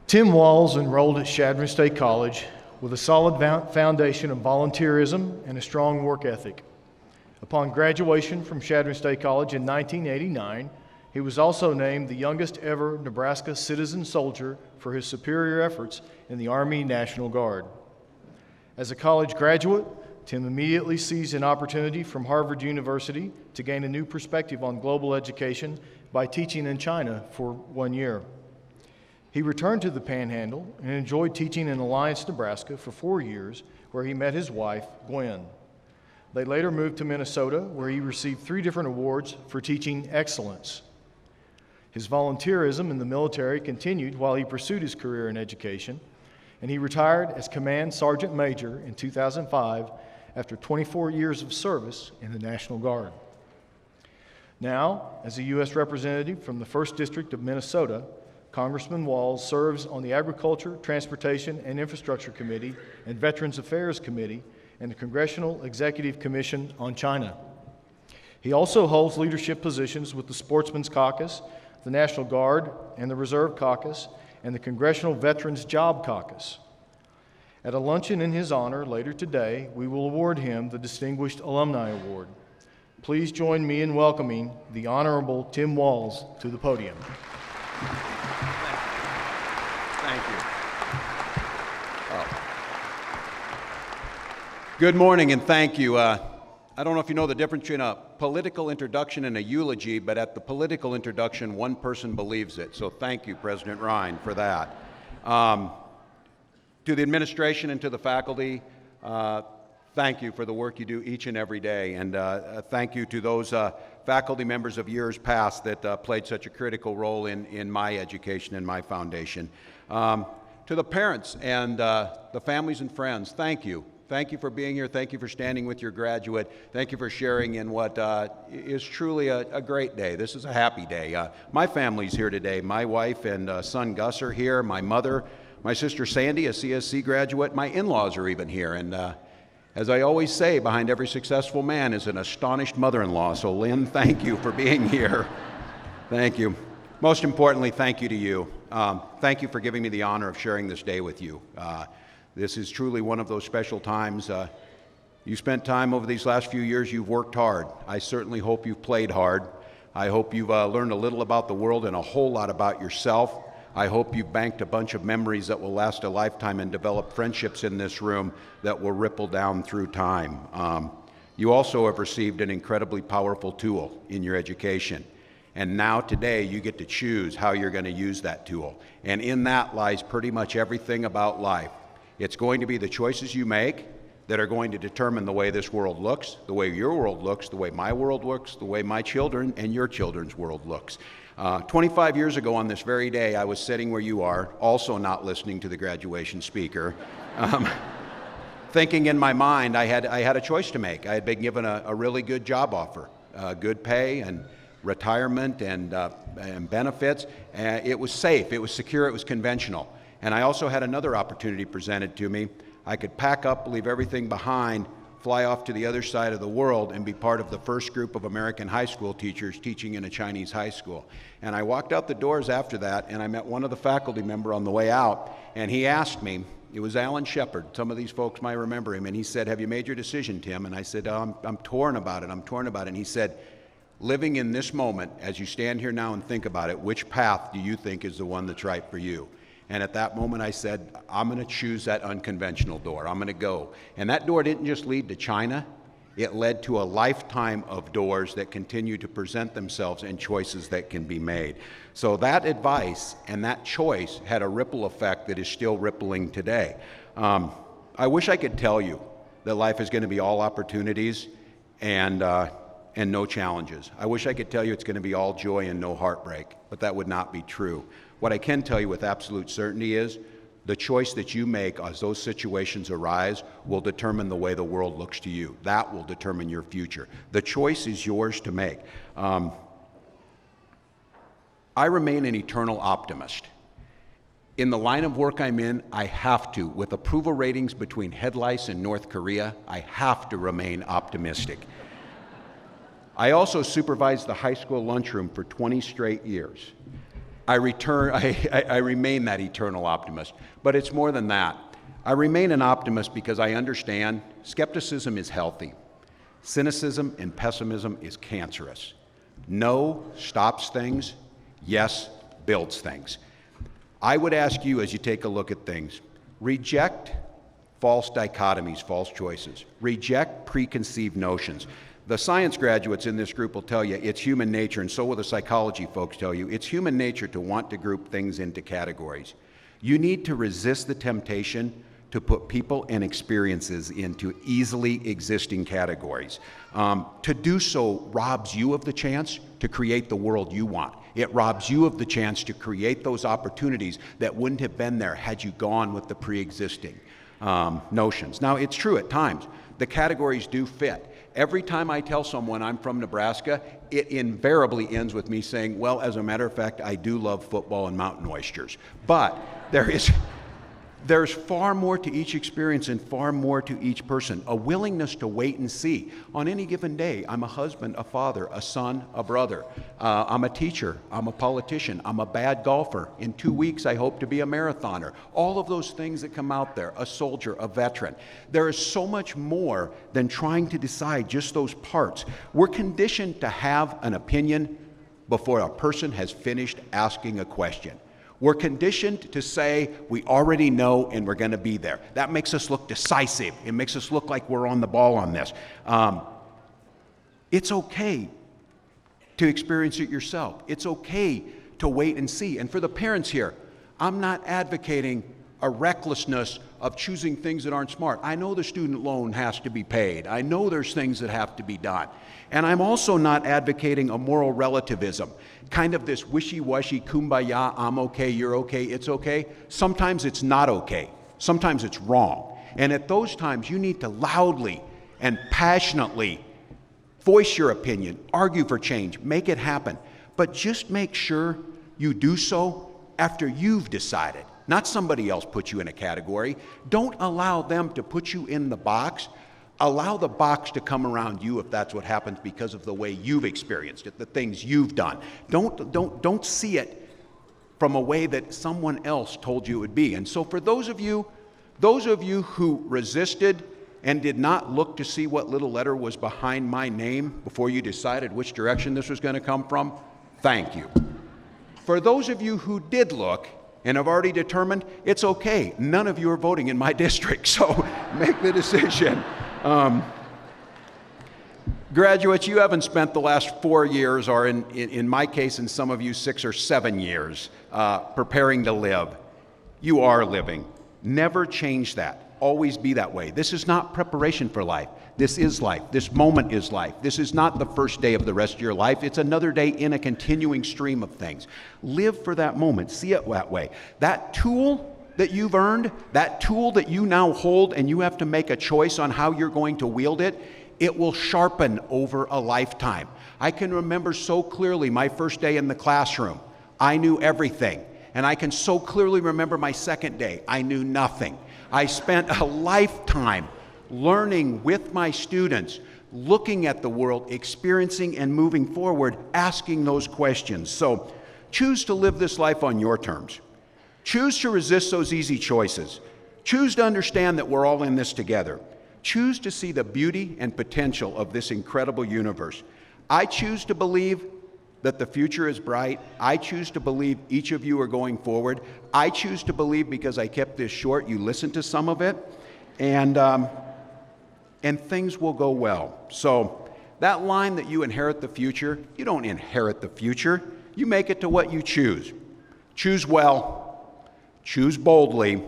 Tim Walz enrolled at Chadron State College with a solid foundation of volunteerism and a strong work ethic. Upon graduation from Chadron State College in 1989, he was also named the youngest ever Nebraska citizen soldier for his superior efforts in the Army National Guard. As a college graduate, Tim immediately seized an opportunity from Harvard University to gain a new perspective on global education by teaching in China for 1 year. He returned to the Panhandle and enjoyed teaching in Alliance, Nebraska for 4 years, where he met his wife, Gwen. They later moved to Minnesota, where he received 3 different awards for teaching excellence. His volunteerism in the military continued while he pursued his career in education, and he retired as Command Sergeant Major in 2005 after 24 years of service in the National Guard. Now, as a U.S. Representative from the 1st District of Minnesota, Congressman Walz serves on the Agriculture, Transportation, and Infrastructure Committee and Veterans Affairs Committee and the Congressional Executive Commission on China. He also holds leadership positions with the Sportsman's Caucus, the National Guard, and the Reserve Caucus, and the Congressional Veterans Job Caucus. At a luncheon in his honor later today, we will award him the Distinguished Alumni Award. Please join me in welcoming the Honorable Tim Walz to the podium. Thank you. Good morning and thank you. I don't know if you know the difference between a political introduction and a eulogy, but at the political introduction, one person believes it. So thank you, President Ryan, for that. To the administration and to the faculty, thank you for the work you do each and every day. And thank you to those faculty members of years past that played such a critical role in my education and my foundation. To the parents and the families and friends, thank you. Thank you for being here. Thank you for standing with your graduate. Thank you for sharing in what is truly a great day. This is a happy day. My family's here today. My wife and son Gus are here. My mother, my sister Sandy, a CSC graduate. My in-laws are even here. And as I always say, behind every successful man is an astonished mother-in-law. So Lynn, thank you for being here. Thank you. Most importantly, thank you to you. Thank you for giving me the honor of sharing this day with you. This is truly one of those special times. You spent time over these last few years, you've worked hard. I certainly hope you've played hard. I hope you've learned a little about the world and a whole lot about yourself. I hope you've banked a bunch of memories that will last a lifetime and develop friendships in this room that will ripple down through time. You also have received an incredibly powerful tool in your education. And now today you get to choose how you're going to use that tool. And in that lies pretty much everything about life. It's going to be the choices you make that are going to determine the way this world looks, the way your world looks, the way my world looks, the way my children and your children's world looks. 25 years ago on this very day, I was sitting where you are, also not listening to the graduation speaker, thinking in my mind I had a choice to make. I had been given a really good job offer, good pay and retirement and benefits. It was safe, it was secure, it was conventional. And I also had another opportunity presented to me. I could pack up, leave everything behind, fly off to the other side of the world and be part of the first group of American high school teachers teaching in a Chinese high school. And I walked out the doors after that and I met one of the faculty members on the way out and he asked me, it was Alan Shepard, some of these folks might remember him, and he said, "Have you made your decision, Tim?" And I said, I'm torn about it, I'm torn about it. And he said, "Living in this moment, as you stand here now and think about it, which path do you think is the one that's right for you?" And at that moment I said, I'm going to choose that unconventional door. I'm going to go. And that door didn't just lead to China. It led to a lifetime of doors that continue to present themselves and choices that can be made. So that advice and that choice had a ripple effect that is still rippling today. I wish I could tell you that life is going to be all opportunities and no challenges. I wish I could tell you it's going to be all joy and no heartbreak, but that would not be true. What I can tell you with absolute certainty is the choice that you make as those situations arise will determine the way the world looks to you. That will determine your future. The choice is yours to make. I remain an eternal optimist. In the line of work I'm in, I have to, with approval ratings between head lice and North Korea, I have to remain optimistic. I also supervised the high school lunchroom for 20 straight years. I remain that eternal optimist. But it's more than that. I remain an optimist because I understand skepticism is healthy. Cynicism and pessimism is cancerous. No stops things. Yes builds things. I would ask you, as you take a look at things, reject false dichotomies, false choices. Reject preconceived notions. The science graduates in this group will tell you it's human nature, and so will the psychology folks tell you, it's human nature to want to group things into categories. You need to resist the temptation to put people and experiences into easily existing categories. To do so robs you of the chance to create the world you want. It robs you of the chance to create those opportunities that wouldn't have been there had you gone with the pre-existing notions. Now, it's true at times. The categories do fit. Every time I tell someone I'm from Nebraska, it invariably ends with me saying, well, as a matter of fact, I do love football and mountain oysters. But there's far more to each experience and far more to each person. A willingness to wait and see. On any given day, I'm a husband, a father, a son, a brother. I'm a teacher. I'm a politician. I'm a bad golfer. In 2 weeks, I hope to be a marathoner. All of those things that come out there, a soldier, a veteran. There is so much more than trying to decide just those parts. We're conditioned to have an opinion before a person has finished asking a question. We're conditioned to say we already know and we're going to be there. That makes us look decisive. It makes us look like we're on the ball on this. It's okay to experience it yourself. It's okay to wait and see. And for the parents here, I'm not advocating a recklessness of choosing things that aren't smart. I know the student loan has to be paid. I know there's things that have to be done. And I'm also not advocating a moral relativism, kind of this wishy-washy kumbaya, I'm okay, you're okay, it's okay. Sometimes it's not okay. Sometimes it's wrong. And at those times, you need to loudly and passionately voice your opinion, argue for change, make it happen. But just make sure you do so after you've decided. Not somebody else put you in a category. Don't allow them to put you in the box. Allow the box to come around you if that's what happens because of the way you've experienced it, the things you've done. Don't see it from a way that someone else told you it would be. And so for those of you who resisted and did not look to see what little letter was behind my name before you decided which direction this was going to come from, thank you. For those of you who did look and have already determined, it's okay. None of you are voting in my district, so make the decision. Graduates, you haven't spent the last 4 years, or in my case, in some of you, 6 or 7 years, preparing to live. You are living. Never change that. Always be that way. This is not preparation for life. This is life. This moment is life. This is not the first day of the rest of your life. It's another day in a continuing stream of things. Live for that moment. See it that way. That tool that you've earned, that tool that you now hold and you have to make a choice on how you're going to wield it, it will sharpen over a lifetime. I can remember so clearly my first day in the classroom. I knew everything. And I can so clearly remember my second day. I knew nothing. I spent a lifetime learning with my students, looking at the world, experiencing and moving forward, asking those questions. So choose to live this life on your terms. Choose to resist those easy choices. Choose to understand that we're all in this together. Choose to see the beauty and potential of this incredible universe. I choose to believe that the future is bright. I choose to believe each of you are going forward. I choose to believe, because I kept this short, you listened to some of it, and things will go well. So that line that you inherit the future, you don't inherit the future. You make it to what you choose. Choose well, choose boldly,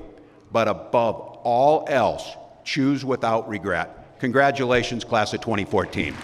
but above all else, choose without regret. Congratulations, class of 2014.